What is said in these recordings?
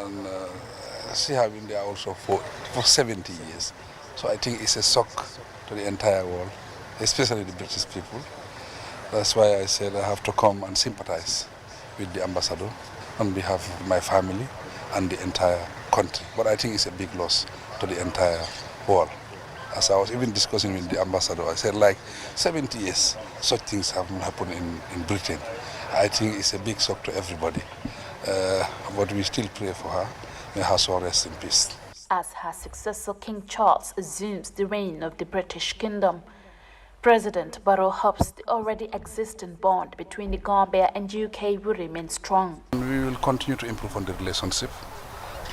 and she has been there also for 70 years. So I think it's a shock to the entire world, especially the British people. That's why I said I have to come and sympathize with the ambassador on behalf of my family and the entire country. But I think it's a big loss to the entire world. As I was even discussing with the ambassador, I said, like 70 years, such things haven't happened in Britain. I think it's a big shock to everybody. But we still pray for her. May her soul rest in peace. As her successor, King Charles, assumes the reign of the British Kingdom, President Barrow hopes the already existing bond between the Gambia and UK will remain strong. We will continue to improve on the relationship.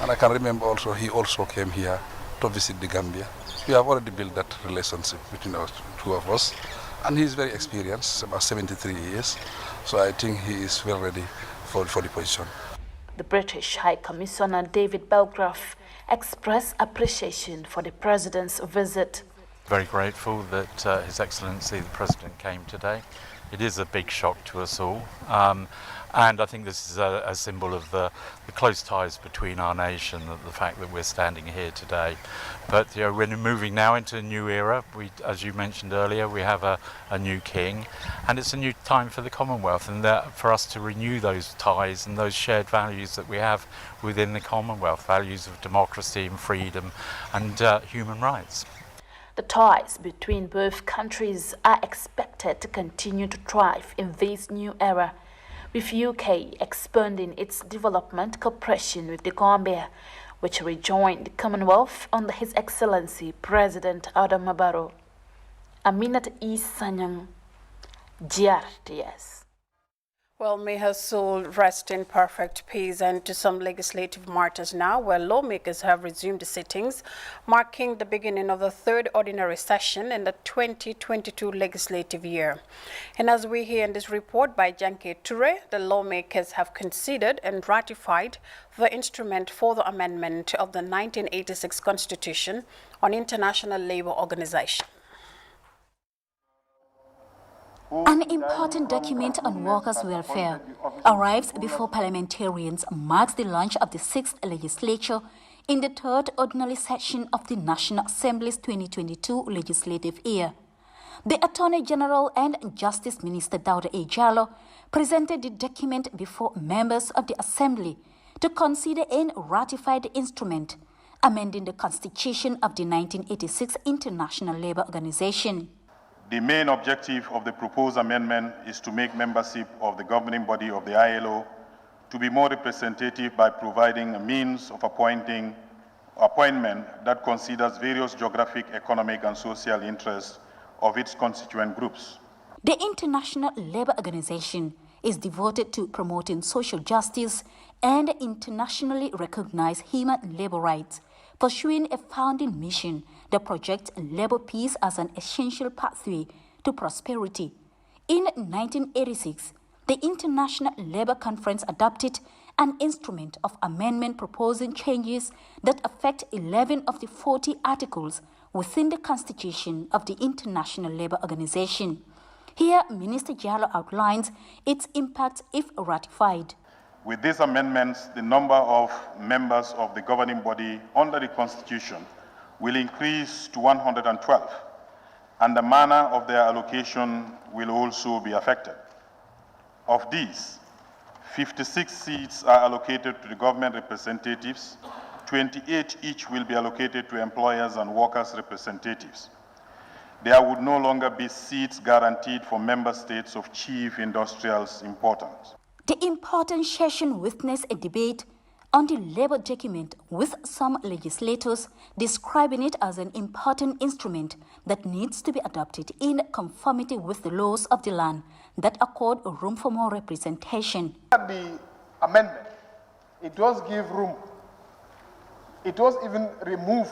And I can remember also, he also came here to visit the Gambia. We have already built that relationship between our two of us. And he is very experienced, about 73 years. So I think he is well ready for the position. The British High Commissioner David Belgrave expressed appreciation for the President's visit. Very grateful that His Excellency the President came today. It is a big shock to us all, and I think this is a symbol of the close ties between our nation, the fact that we're standing here today. But we're moving now into a new era. As you mentioned earlier, we have a new king, and it's a new time for the Commonwealth, and for us to renew those ties and those shared values that we have within the Commonwealth, values of democracy and freedom and human rights. The ties between both countries are expected to continue to thrive in this new era, with UK expanding its development cooperation with the Gambia, which rejoined the Commonwealth under His Excellency President Adama Barrow. Aminat E. Sanyang, GRTS. Well, may her soul rest in perfect peace. And to some legislative matters now, where lawmakers have resumed sittings, marking the beginning of the third ordinary session in the 2022 legislative year. And as we hear in this report by Janke Toure, the lawmakers have considered and ratified the instrument for the amendment of the 1986 Constitution on International Labour Organization. An important document on workers' welfare arrives before parliamentarians marks the launch of the 6th legislature in the third ordinary session of the National Assembly's 2022 legislative year. The Attorney General and Justice Minister Dauda A. Jallow presented the document before members of the Assembly to consider and ratify the instrument amending the Constitution of the 1986 International Labour Organization. The main objective of the proposed amendment is to make membership of the governing body of the ILO to be more representative by providing a means of appointment that considers various geographic, economic, and social interests of its constituent groups. The International Labour Organization is devoted to promoting social justice and internationally recognized human labour rights, pursuing a founding mission that projects labour peace as an essential pathway to prosperity. In 1986, the International Labour Conference adopted an instrument of amendment proposing changes that affect 11 of the 40 articles within the Constitution of the International Labour Organization. Here, Minister Jallow outlines its impact if ratified. With these amendments, the number of members of the governing body under the Constitution will increase to 112, and the manner of their allocation will also be affected. Of these, 56 seats are allocated to the government representatives, 28 each will be allocated to employers and workers' representatives. There would no longer be seats guaranteed for member states of chief industrials importance. The important session witnessed a debate on the labour document, with some legislators describing it as an important instrument that needs to be adopted in conformity with the laws of the land that accord room for more representation. The amendment, it does give room. It does even remove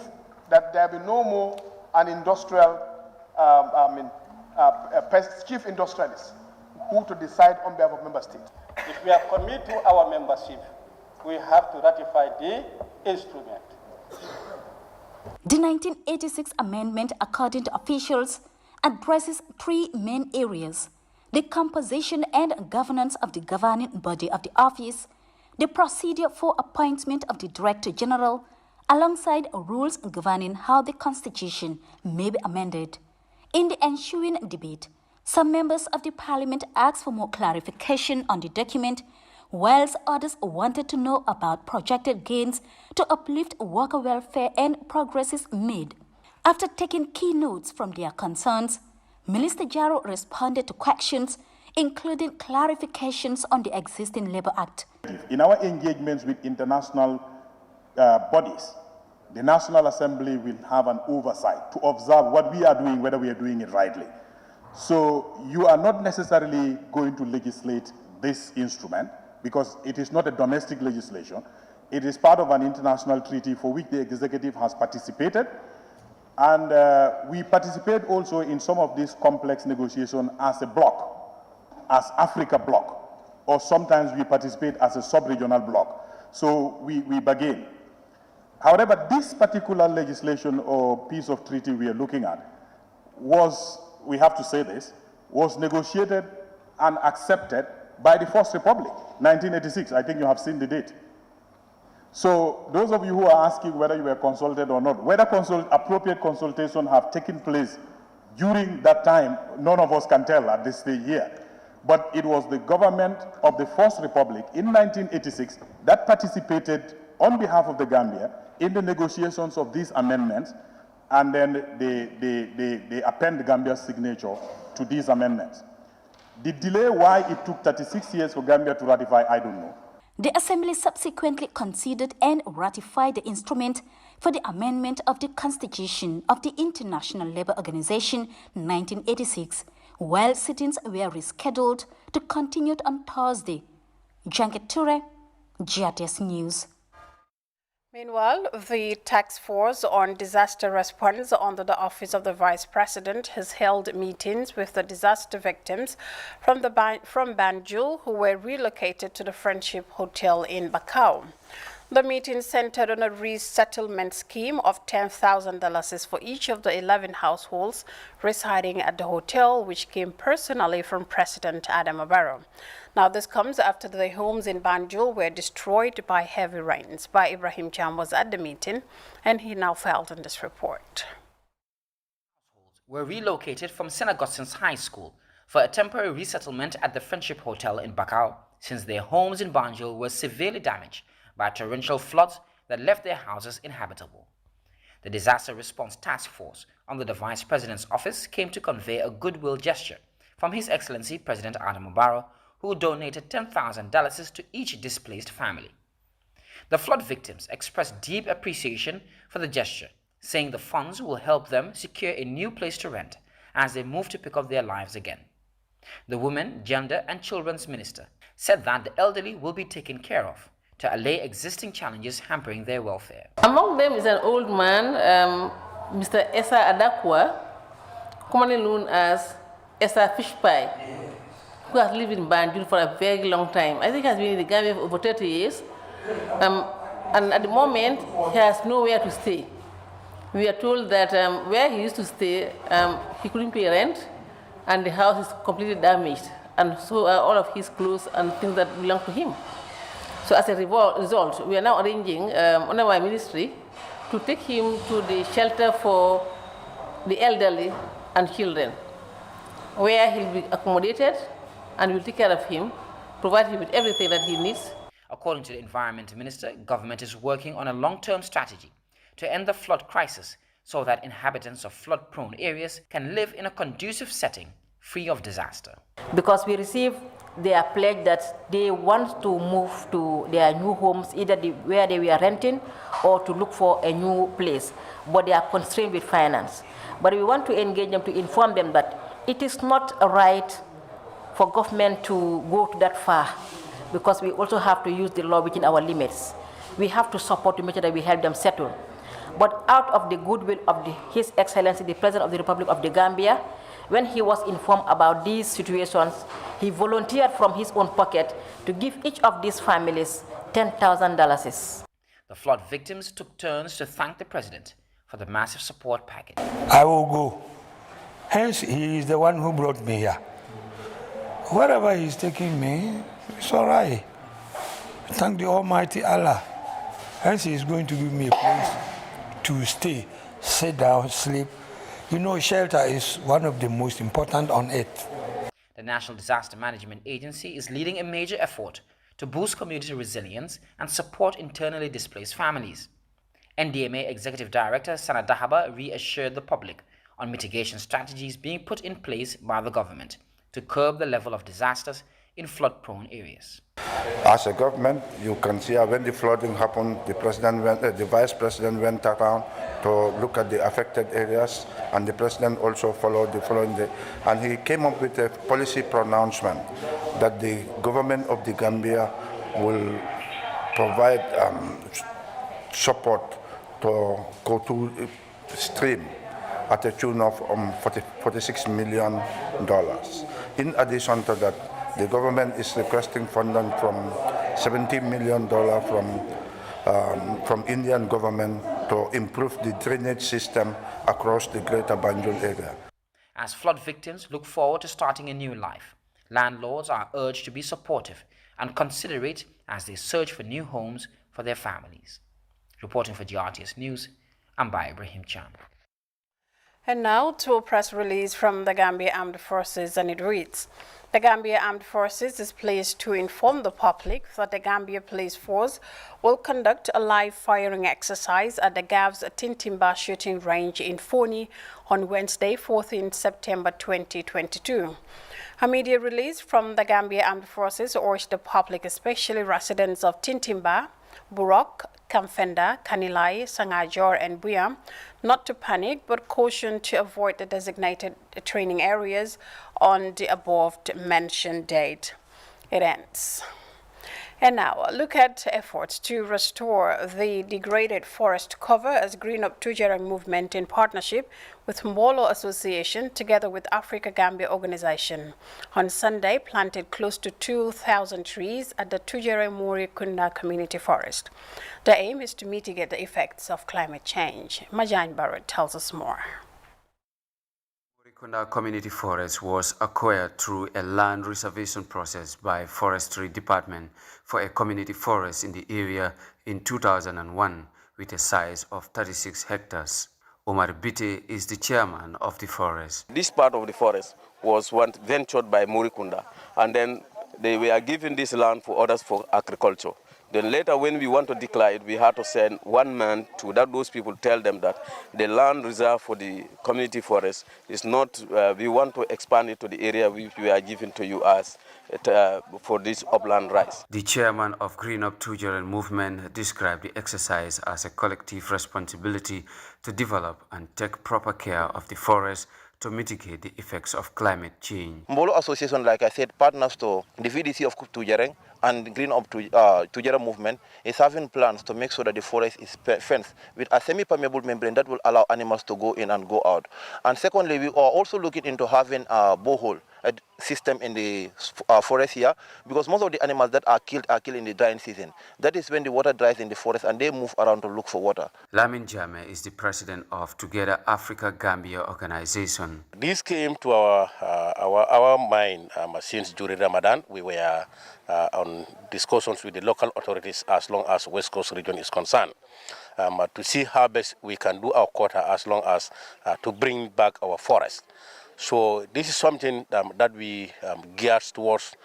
that there be no more an industrial, chief industrialist who to decide on behalf of member states. If we are committed to our membership, we have to ratify the instrument. The 1986 amendment, according to officials, addresses three main areas: the composition and governance of the governing body of the office, the procedure for appointment of the Director General, alongside rules governing how the Constitution may be amended. In the ensuing debate, some members of the Parliament asked for more clarification on the document, whilst others wanted to know about projected gains to uplift worker welfare and progresses made. After taking key notes from their concerns, Minister Jaro responded to questions, including clarifications on the existing Labour Act. In our engagements with international bodies, the National Assembly will have an oversight to observe what we are doing, whether we are doing it rightly. So you are not necessarily going to legislate this instrument because it is not a domestic legislation. It is part of an international treaty for which the executive has participated. And we participate also in some of these complex negotiations as a bloc, as Africa bloc, or sometimes we participate as a sub-regional bloc. So we bargain. However, this particular legislation or piece of treaty we are looking at was, we have to say this, was negotiated and accepted by the First Republic, 1986. I think you have seen the date. So those of you who are asking whether you were consulted or not, whether appropriate consultation have taken place during that time, none of us can tell at this stage here. But it was the government of the First Republic in 1986 that participated on behalf of the Gambia in the negotiations of these amendments, and then they append Gambia's signature to these amendments. The delay why it took 36 years for Gambia to ratify, I don't know. The Assembly subsequently considered and ratified the instrument for the amendment of the Constitution of the International Labour Organization 1986, while sittings were rescheduled to continue on Thursday. Janket Ture, GRTS News. Meanwhile, the task force on disaster response under the Office of the Vice President has held meetings with the disaster victims from Banjul who were relocated to the Friendship Hotel in Bakau. The meeting centered on a resettlement scheme of $10,000 for each of the 11 households residing at the hotel, which came personally from President Adama Barrow. Now, this comes after the homes in Banjul were destroyed by heavy rains. Ibrahim Cham was at the meeting, and he now filed on this report. Were relocated from St. Augustine's High School for a temporary resettlement at the Friendship Hotel in Bakau, since their homes in Banjul were severely damaged by torrential floods that left their houses inhabitable. The Disaster Response Task Force under the Vice President's office came to convey a goodwill gesture from His Excellency President Adama Barrow, who donated $10,000 to each displaced family. The flood victims expressed deep appreciation for the gesture, saying the funds will help them secure a new place to rent as they move to pick up their lives again. The Women, Gender and Children's Minister said that the elderly will be taken care of to allay existing challenges hampering their welfare. Among them is an old man, Mr. Esa Adakwa, commonly known as Esa Fishpie, who has lived in Banjul for a very long time. I think he has been in the Gambia for over 30 years. And at the moment, he has nowhere to stay. We are told that where he used to stay, he couldn't pay rent, and the house is completely damaged. And so are all of his clothes and things that belong to him. So as a result, we are now arranging under my ministry to take him to the shelter for the elderly and children, where he'll be accommodated and we'll take care of him, provide him with everything that he needs. According to the Environment Minister, government is working on a long-term strategy to end the flood crisis so that inhabitants of flood-prone areas can live in a conducive setting free of disaster. Because we received their pledge that they want to move to their new homes, either where they were renting or to look for a new place, but they are constrained with finance. But we want to engage them to inform them that it is not right for government to go to that far, because we also have to use the law within our limits. We have to support to make sure that we help them settle. But out of the goodwill of His Excellency, the President of the Republic of the Gambia, when he was informed about these situations, he volunteered from his own pocket to give each of these families $10,000. The flood victims took turns to thank the President for the massive support package. I will go. Hence, he is the one who brought me here. Wherever he's taking me, it's all right. thank the Almighty Allah. Hence, He is going to give me a place to stay, sit down, sleep. You know, shelter is one of the most important on earth. The National Disaster Management Agency is leading a major effort to boost community resilience and support internally displaced families. NDMA Executive Director Sana Dahaba reassured the public on mitigation strategies being put in place by the government to curb the level of disasters in flood-prone areas. As a government, you can see when the flooding happened, the Vice President went around to look at the affected areas, and the President also followed the following day. And he came up with a policy pronouncement that the government of the Gambia will provide support to go to stream at a tune of $46 million. In addition to that, the government is requesting funding from $70 million from Indian government to improve the drainage system across the greater Banjul area. As flood victims look forward to starting a new life, landlords are urged to be supportive and considerate as they search for new homes for their families. Reporting for GRTS News, I'm by Ibrahim Chan. And now to a press release from the Gambia Armed Forces, and it reads: The Gambia Armed Forces is pleased to inform the public that the Gambia Police Force will conduct a live firing exercise at the GAV's Tintimba shooting range in Foni on Wednesday, 14 September 2022. A media release from the Gambia Armed Forces urged the public, especially residents of Tintimba, Burok, Kamfenda, Kanilai, Sangajor, and Buyam, not to panic but caution to avoid the designated training areas on the above mentioned date. It ends. And now, look at efforts to restore the degraded forest cover as Green Up Tujarang movement in partnership with Mbolo Association together with Africa Gambia Organization on Sunday planted close to 2,000 trees at the Tujarang Muri Kunda Community Forest. The aim is to mitigate the effects of climate change. Majan Barrett tells us more. Kunda Community Forest was acquired through a land reservation process by Forestry Department for a community forest in the area in 2001 with a size of 36 hectares. Omar Bitte is the chairman of the forest. This part of the forest was once ventured by Murikunda, and then they were given this land for others for agriculture. Then later, when we want to declare it, we had to send one man to those people, tell them that the land reserved for the community forest is not, we want to expand it to the area which we are giving to you as for this upland rights. The chairman of Green Up Tujarang movement described the exercise as a collective responsibility to develop and take proper care of the forest to mitigate the effects of climate change. Mbolo Association, like I said, partners to the VDC of Tujarang and Green Up Tujarang movement is having plans to make sure that the forest is fenced with a semi-permeable membrane that will allow animals to go in and go out. And secondly, we are also looking into having a borehole system in the forest here, because most of the animals that are killed in the drying season. That is when the water dries in the forest and they move around to look for water. Lamin Jame is the president of Together Africa Gambia Organization. This came to our mind since during Ramadan. We were on discussions with the local authorities as long as West Coast region is concerned, to see how best we can do our quota as long as to bring back our forest. So this is something that we geared towards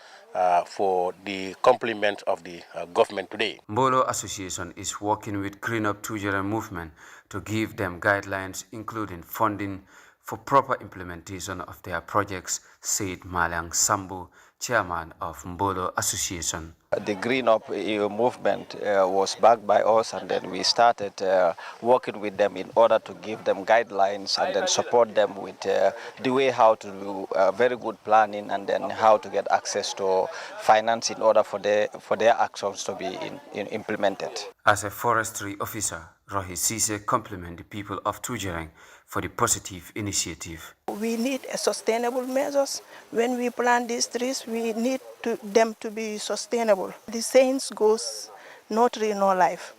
for the complement of the government today. Mbolo Association is working with Green Up Tujarang movement to give them guidelines, including funding for proper implementation of their projects, said Malang Sambu, chairman of Mbolo Association. The Green Up movement was backed by us, and then we started working with them in order to give them guidelines and then support them with the way how to do very good planning and then how to get access to finance in order for their actions to be implemented. As a forestry officer, Rohi Sise complimented the people of Tujarang for the positive initiative. We need sustainable measures. When we plant these trees, we need them to be sustainable. The saying goes, no tree, no life.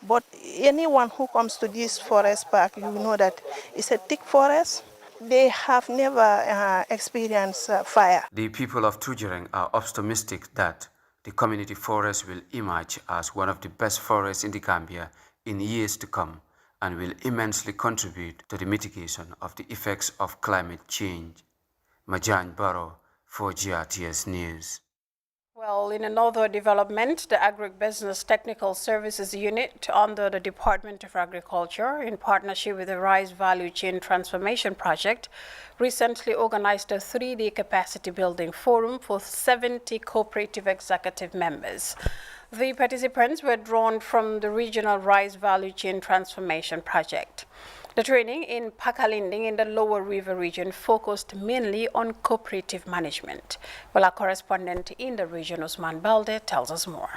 But anyone who comes to this forest park, you know that it's a thick forest. They have never experienced fire. The people of Tujarang are optimistic that The community forest will emerge as one of the best forests in the Gambia in years to come and will immensely contribute to the mitigation of the effects of climate change. Majan Barrow for GRTS News. Well, in another development, the Agribusiness Technical Services Unit under the Department of Agriculture, in partnership with the Rice Value Chain Transformation Project, recently organized a 3-day capacity building forum for 70 cooperative executive members. The participants were drawn from the Regional Rice Value Chain Transformation Project. The training in Pakalinding in the Lower River region focused mainly on cooperative management. Well, our correspondent in the region, Usman Balde, tells us more.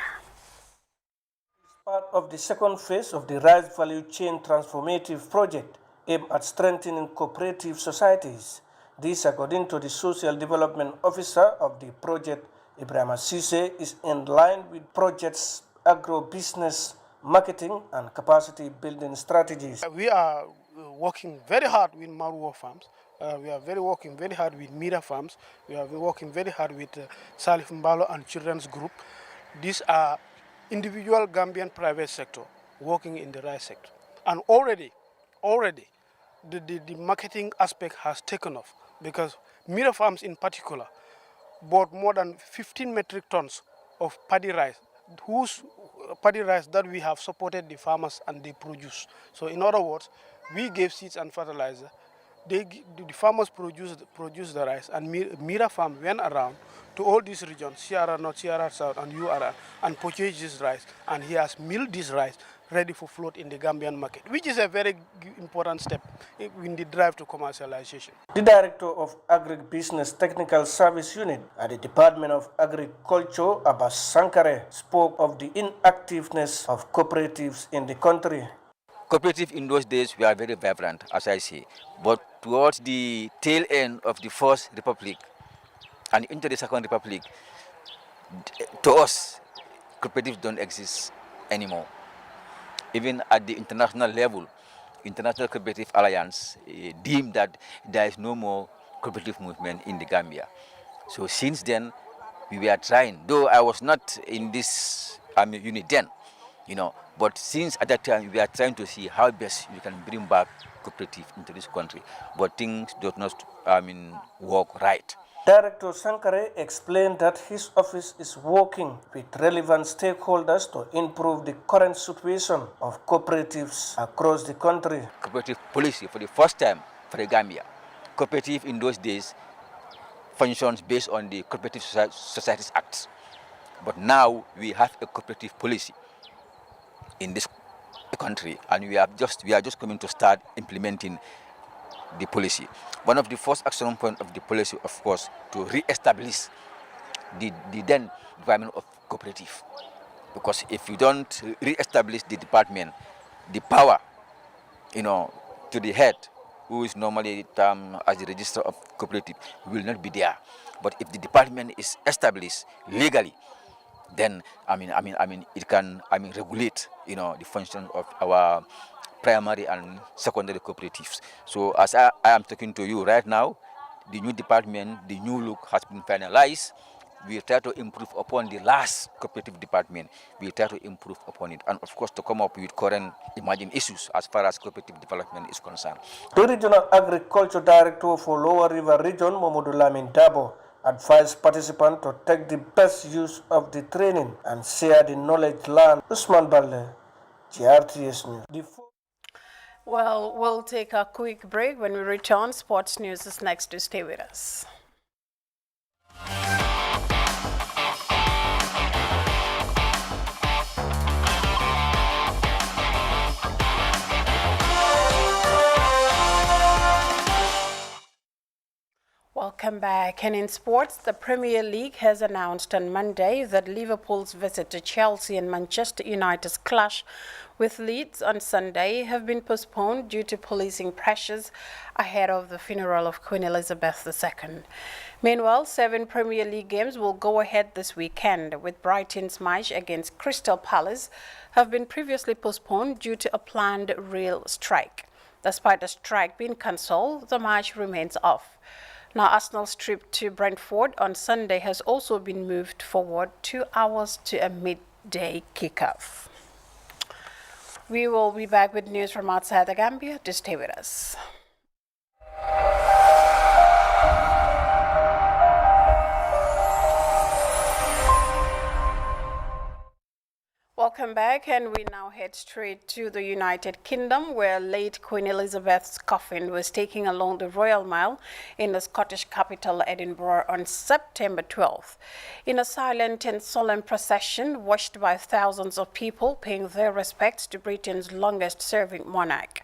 It's part of the second phase of the Rice Value Chain Transformative Project aimed at strengthening cooperative societies. This, according to the Social Development Officer of the project, Ibrahim Sise, is in line with project's agro-business marketing and capacity building strategies. We are working very hard with Marua Farms. We are working very hard with Mira Farms. We are working very hard with Salif Mbalo and Children's Group. These are individual Gambian private sector working in the rice sector. And already, the marketing aspect has taken off because Mira Farms in particular bought more than 15 metric tons of paddy rice, whose paddy rice that we have supported the farmers and they produce. So in other words, we gave seeds and fertilizer. The farmers produce the rice, and Mira Farm went around to all these regions, Sierra North, Sierra South, and URA, and purchased this rice. And he has milled this rice ready for float in the Gambian market, which is a very important step in the drive to commercialization. The Director of Agribusiness Technical Service Unit at the Department of Agriculture, Abbas Sankare, spoke of the inactiveness of cooperatives in the country. Cooperative in those days were very vibrant, as I say, but towards the tail end of the First Republic and into the Second Republic, to us, cooperatives don't exist anymore. Even at the international level, International Cooperative Alliance deemed that there is no more cooperative movement in the Gambia. So since then, we were trying, though I was not in this unit then, but since at that time we are trying to see how best we can bring back cooperative into this country, but things do not work right. Director Sankare explained that his office is working with relevant stakeholders to improve the current situation of cooperatives across the country. Cooperative policy for the first time for the Gambia. Cooperative in those days functions based on the Cooperative Societies Act, but now we have a cooperative policy in this country, and we are just coming to start implementing the policy. One of the first action points of the policy, of course, to re-establish the then Department of Cooperative. Because if you don't re-establish the department, the power, to the head, who is normally termed as the Register of Cooperative, will not be there. But if the department is established legally, then it can regulate the function of our primary and secondary cooperatives. So as I am talking to you right now, the new department, the new look has been finalized. We try to improve upon the last cooperative department. We try to improve upon it, and of course to come up with current emerging issues as far as cooperative development is concerned. The Regional Agriculture Director for Lower River Region, Mamadou Lamin Dabo, advised participants to take the best use of the training and share the knowledge learned. Usman Balde, GRTS News. Well, we'll take a quick break. When we return, sports news is next. To stay with us. Welcome back. And in sports, the Premier League has announced on Monday that Liverpool's visit to Chelsea and Manchester United's clash with Leeds on Sunday have been postponed due to policing pressures ahead of the funeral of Queen Elizabeth II. Meanwhile, 7 Premier League games will go ahead this weekend, with Brighton's match against Crystal Palace have been previously postponed due to a planned rail strike. Despite the strike being cancelled, the match remains off. Now, Arsenal's trip to Brentford on Sunday has also been moved forward 2 hours to a midday kickoff. We will be back with news from outside the Gambia. To stay with us. Welcome back, and we now head straight to the United Kingdom, where late Queen Elizabeth's coffin was taken along the Royal Mile in the Scottish capital, Edinburgh, on September 12th. In a silent and solemn procession, watched by thousands of people paying their respects to Britain's longest-serving monarch.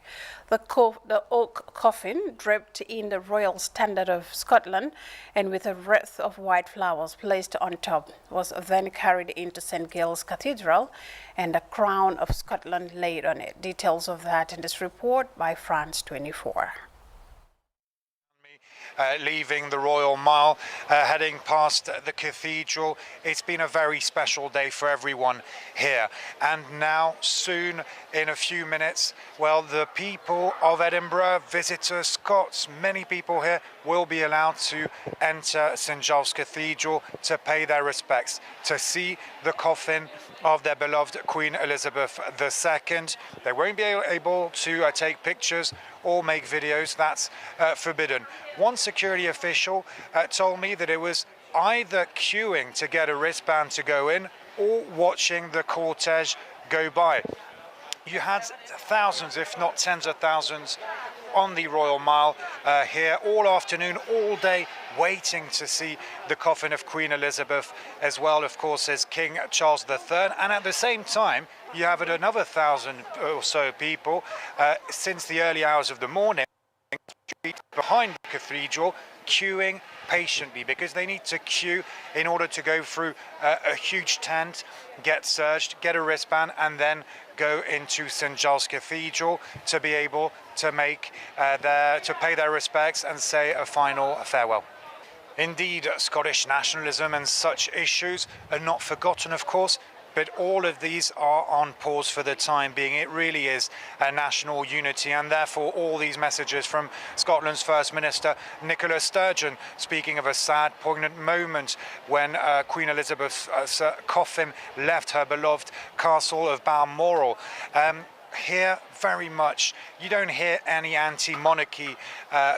The oak coffin, draped in the royal standard of Scotland and with a wreath of white flowers placed on top, was then carried into St. Giles Cathedral and a crown of Scotland laid on it. Details of that in this report by France 24. Leaving the Royal Mile, heading past the cathedral. It's been a very special day for everyone here. And now, soon, in a few minutes, well, the people of Edinburgh, visitors, Scots, many people here will be allowed to enter St. Giles Cathedral to pay their respects, to see the coffin of their beloved Queen Elizabeth II. They won't be able to take pictures or make videos. That's forbidden. One security official told me that it was either queuing to get a wristband to go in or watching the cortege go by. You had thousands, if not tens of thousands, on the Royal Mile here all afternoon, all day, waiting to see the coffin of Queen Elizabeth, as well, of course, as King Charles III. And at the same time, you have another 1,000 or so people since the early hours of the morning behind the cathedral, queuing patiently, because they need to queue in order to go through a huge tent, get searched, get a wristband, and then go into St. Giles Cathedral to be able to make to pay their respects and say a final farewell. Indeed, Scottish nationalism and such issues are not forgotten, of course, but all of these are on pause for the time being. It really is a national unity, and therefore all these messages from Scotland's First Minister Nicola Sturgeon, speaking of a sad, poignant moment when Queen Elizabeth's coffin left her beloved castle of Balmoral. Here, very much, you don't hear any anti-monarchy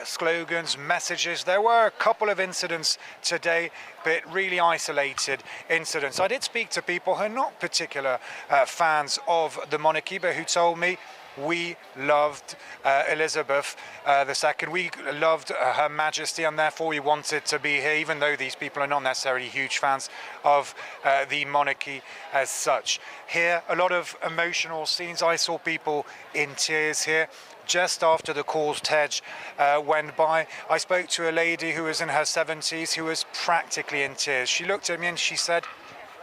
slogans, messages. There were a couple of incidents today, but really isolated incidents. I did speak to people who are not particular fans of the monarchy, but who told me, we loved Elizabeth II. We loved Her Majesty, and therefore we wanted to be here, even though these people are not necessarily huge fans of the monarchy as such. Here, a lot of emotional scenes. I saw people in tears here. Just after the cortege went by, I spoke to a lady who was in her 70s who was practically in tears. She looked at me and she said,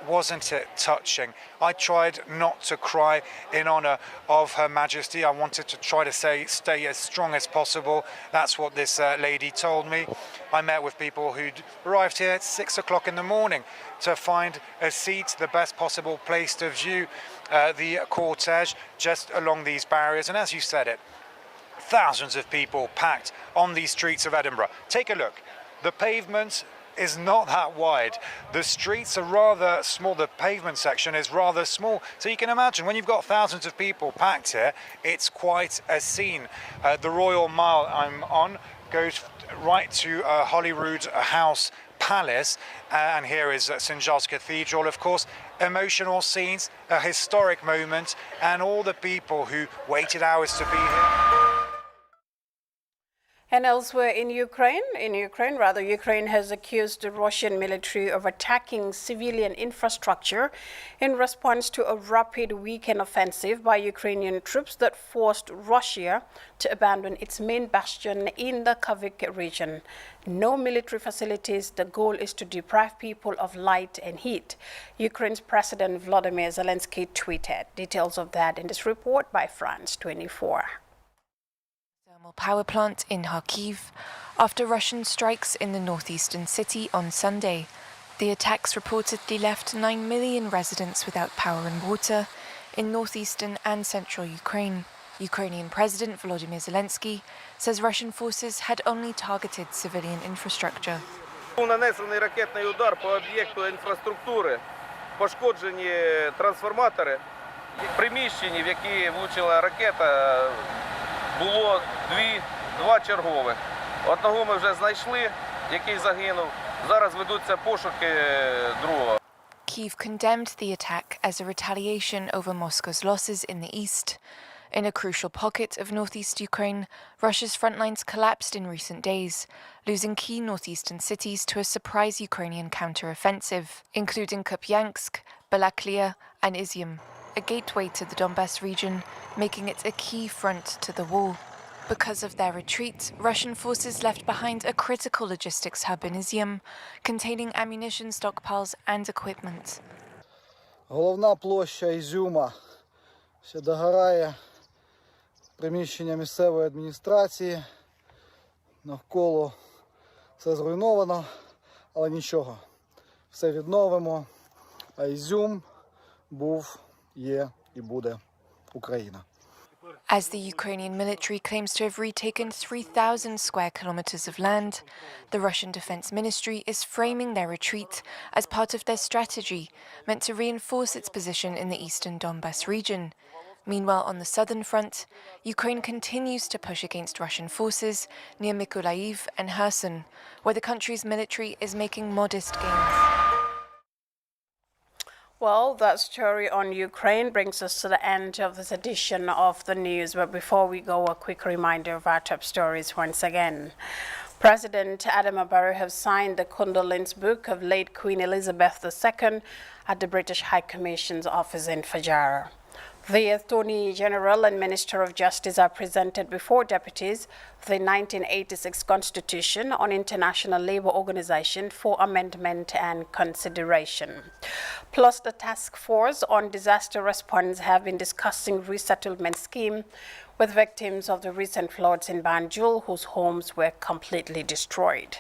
wasn't it touching? I tried not to cry in honor of Her Majesty. I wanted to try to stay as strong as possible. That's what this lady told me. I met with people who'd arrived here at 6 o'clock in the morning to find a seat, the best possible place to view the cortege just along these barriers. And as you said it, thousands of people packed on these streets of Edinburgh. Take a look. The pavement is not that wide. The streets are rather small. The pavement section is rather small. So you can imagine when you've got thousands of people packed here, it's quite a scene. The Royal Mile I'm on goes right to Holyrood House Palace, and here is St. Giles Cathedral, of course. Emotional scenes, a historic moment, and all the people who waited hours to be here. And elsewhere in Ukraine, Ukraine has accused the Russian military of attacking civilian infrastructure in response to a rapid weekend offensive by Ukrainian troops that forced Russia to abandon its main bastion in the Kharkiv region. No military facilities. The goal is to deprive people of light and heat. Ukraine's President Volodymyr Zelensky tweeted. Details of that in this report by France 24. Power plant in Kharkiv after Russian strikes in the northeastern city on Sunday. The attacks reportedly left 9 million residents without power and water in northeastern and central Ukraine. Ukrainian President Volodymyr Zelensky says Russian forces had only targeted civilian infrastructure. Був нанесений ракетний удар по об'єкту інфраструктури, пошкоджені трансформатори. В приміщенні, в які влучила ракета, було два чергових. Одного ми вже знайшли, який загинув. Зараз ведуться пошуки другого. Kyiv condemned the attack as a retaliation over Moscow's losses in the east. In a crucial pocket of northeast Ukraine, Russia's front lines collapsed in recent days, losing key northeastern cities to a surprise Ukrainian counter-offensive, including Kupiansk, Balaklia and Izium, a gateway to the Donbas region, making it a key front to the war. Because of their retreat, Russian forces left behind a critical logistics hub in Izium, containing ammunition stockpiles and equipment. Головна площа Ізюма ще догорає, приміщення місцевої адміністрації, навколо все зруйновано, але нічого, все відновимо, а Ізюм був, є і буде Україна. As the Ukrainian military claims to have retaken 3,000 square kilometers of land, the Russian Defense Ministry is framing their retreat as part of their strategy meant to reinforce its position in the eastern Donbas region. Meanwhile, on the southern front, Ukraine continues to push against Russian forces near Mykolaiv and Kherson, where the country's military is making modest gains. Well, that story on Ukraine brings us to the end of this edition of the news. But before we go, a quick reminder of our top stories once again. President Adama Barrow has signed the condolence book of late Queen Elizabeth II at the British High Commission's office in Fajara. The Attorney General and Minister of Justice are presented before deputies the 1986 Constitution on International Labour Organization for amendment and consideration. Plus, the task force on disaster response have been discussing resettlement scheme with victims of the recent floods in Banjul, whose homes were completely destroyed.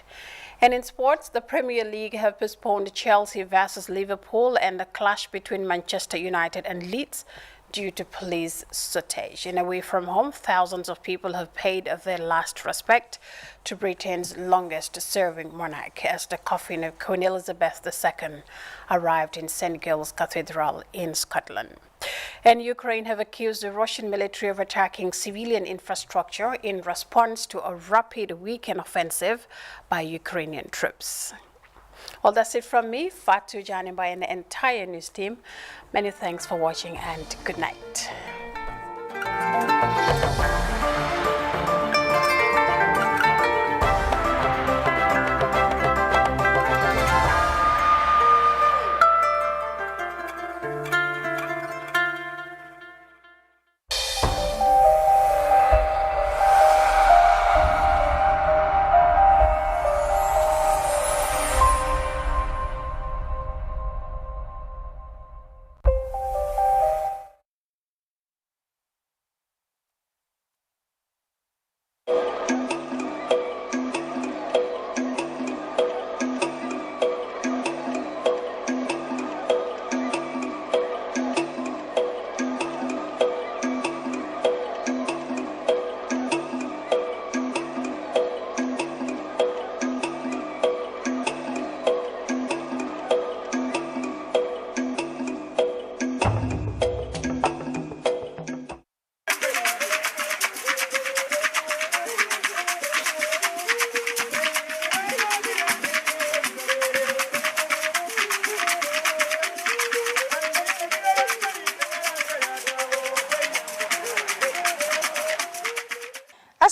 And in sports, the Premier League have postponed Chelsea versus Liverpool and the clash between Manchester United and Leeds due to police shortage. And away from home, thousands of people have paid their last respect to Britain's longest-serving monarch as the coffin of Queen Elizabeth II arrived in St. Giles Cathedral in Scotland. And Ukraine have accused the Russian military of attacking civilian infrastructure in response to a rapid weekend offensive by Ukrainian troops. Well, that's it from me, Fatu Janimba, and the entire news team. Many thanks for watching and good night.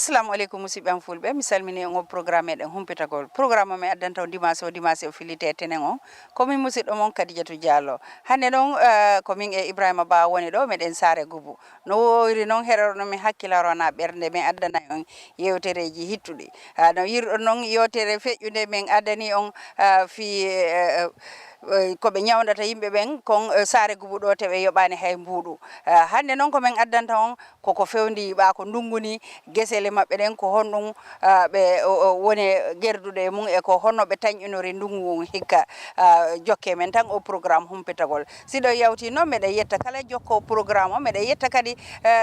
assalamu aleykum musidɓe fulɓe mi salmini on o programme eɗen humpitagol programme me addanta on dimanche o filite tenen on komin musidɗo moon Kadidiatou Diallo hande ɗon komin e Ibrahima Ba woni ɗo meɗen Saare Gubu no wori noon heɗono min hakkilorona ɓerde min addana on yewtereji hittuɗi no yirɗon noon yewtere feƴƴude min addani on fi ko ɓe ñawdata yimɓe ɓen kon saare gubu ɗo teɓe yoɓani hay mbuuɗu hande noon ko men addanta on koko fewndi ɓa ko ndunguni gesele maɓɓe ɗen ko honɗum ɓe woni gerdude e mum e ko honno ɓe tañƴinori ndungu hikka jokke men tan o programme humpitagol siɗo yawti noon meɗen yetta kala jokko programme o meɗen yetta kadi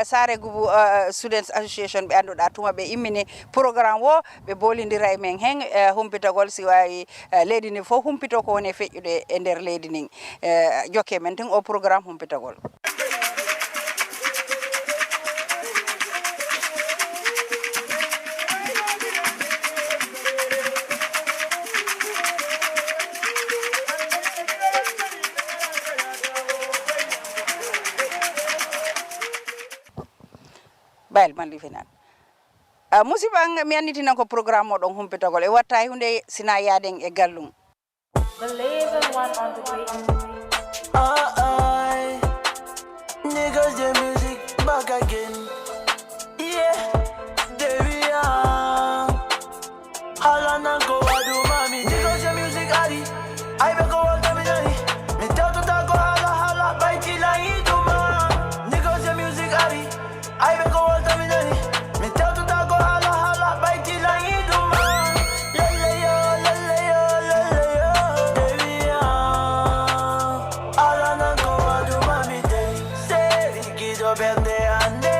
saare gubu students association ɓe annduɗa tuma ɓe immini programme o ɓe bolidira e men hen humpitagol si wawi leydi ndi fof humpito ko woni feƴƴude e nder leydi ndin jokke men tan o programme humpitagol bayil malli finan musidɓe an mi annitina ko programme o ɗon humpitagol e watta hunde sina yaaden e gallum Niggas, the music back again. Yeah, there we are. Alana go adu mami. Niggas, the music adi. I be go all the minani. Me tell to go hala hala by tila iduma. Niggas, the music adi. I be go all the minani. Me tell to go hala hala by tila iduma. Lele yo, lele yo, lele yo. There we are. Alana go adu mami day. Say, kido bende ande.